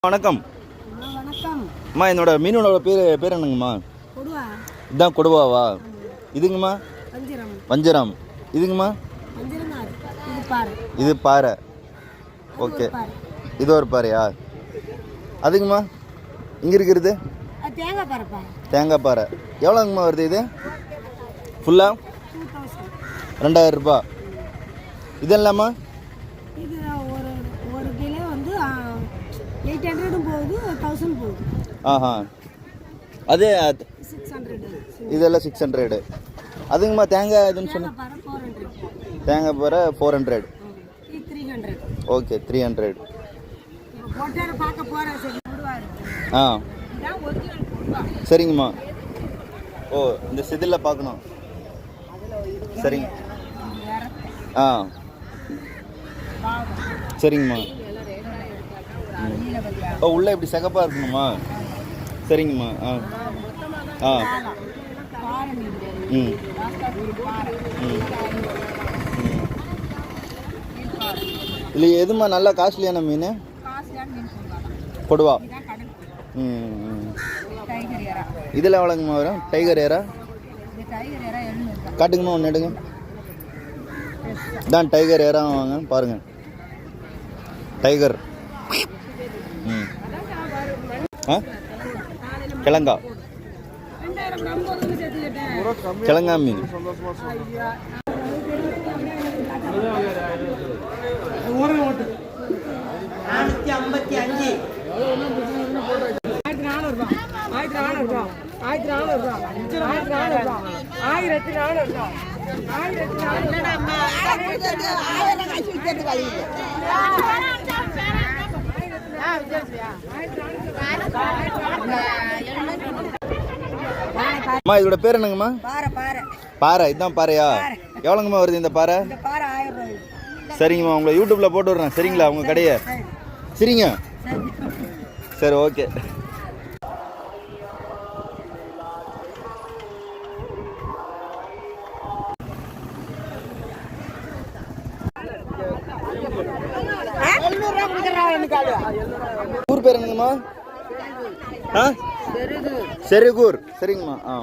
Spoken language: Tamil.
வணக்கம். வணக்கம். அம்மா என்னோட மீனோட பேர் என்னங்கம்மா? கொடுவா. இதுதான் கொடுவாவா? இதுங்கம்மா வஞ்சிரம். வஞ்சிரம். இதுங்கம்மா இது பாறை. இது பாறை. ஓகே, இது ஒரு பாறையா? அதுங்கம்மா இங்கே இருக்கிறது தேங்காய் பாறைப்பா. தேங்காய் பாறை. எவ்வளோங்கம்மா வருது இது ஃபுல்லாக? 2000 ரூபாய். இதெல்லாமா? இது ஒரு கிலோ வந்து 800 போகுது, 1000 போகுது. ஆஹா, அது 600. இதெல்லாம் 600. அதுங்கம்மா தேங்காய் இதுன்னு சொன்ன தேங்காய் பாறை 400. 300. ஓகே, 300. ஆ சரிங்கம்மா. ஓ, இந்த செதிலில் பார்க்கணும். சரிங்க. ஆ சரிங்கம்மா. ஓ, உள்ளே இப்படி சிகப்பாக இருக்கணுமா? சரிங்கம்மா. ஆ ஆ ம் ம் இல்லை, எதுமா நல்லா காஸ்ட்லியான மீன்? கொடுவா. ம் ம் இதில் எவ்வளோங்கம்மா வரும்? டைகர் ஏரா காட்டுங்கம்மா, ஒன்று எடுங்க. தான் டைகர் ஏரா வாங்க பாருங்கள். டைகர். ம் ஆ கிழங்கா. கிழங்கா மீன். அம்மா இதோட பேர் என்னங்கம்மா? பாறை. இதுதான் பாறையா? எவ்வளோங்கம்மா வருது இந்த பாறை? சரிங்கம்மா, உங்களை யூடியூப்ல போட்டு விட்றேன். சரிங்களா? உங்கள் கடையை சரிங்க. சரி, ஓகே. ஊர் பேர் என்னங்கம்மா? ஆ செருகூர். சரிங்கம்மா. ஆ